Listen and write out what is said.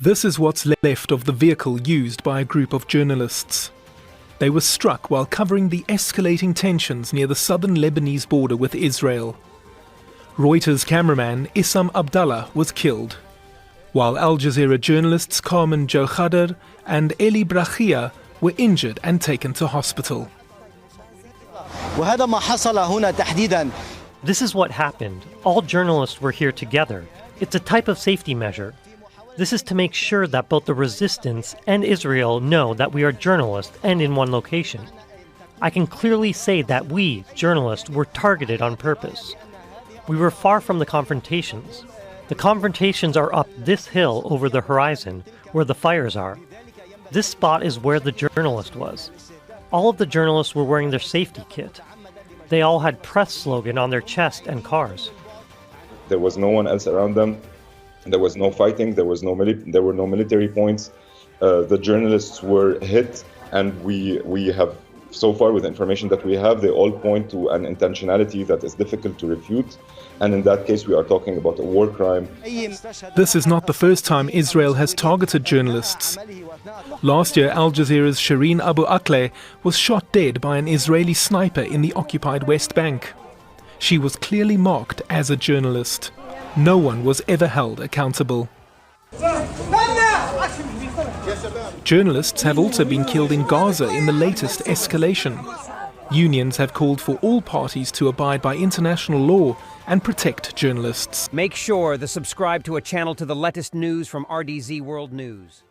This is what's left of the vehicle used by a group of journalists. They were struck while covering the escalating tensions near the southern Lebanese border with Israel. Reuters cameraman Issam Abdallah was killed, while Al Jazeera journalists Carmen Joukhadar and Elie Brakhia were injured and taken to hospital. This is what happened. All journalists were here together. It's a type of safety measure. This is to make sure that both the resistance and Israel know that we are journalists and in one location. I can clearly say that we, journalists, were targeted on purpose. We were far from the confrontations. The confrontations are up this hill over the horizon, where the fires are. This spot is where the journalist was. All of the journalists were wearing their safety kit. They all had press slogan on their chest and cars. There was no one else around them. There was no fighting. There were no military points. The journalists were hit, and we have, so far with the information that we have, they all point to an intentionality that is difficult to refute. And in that case, we are talking about a war crime. This is not the first time Israel has targeted journalists. Last year, Al Jazeera's Shireen Abu Akleh was shot dead by an Israeli sniper in the occupied West Bank. She was clearly marked as a journalist. No one was ever held accountable. Journalists have also been killed in Gaza in the latest escalation. Unions have called for all parties to abide by international law and protect journalists. Make sure to subscribe to a channel to the latest news from RDZ World News.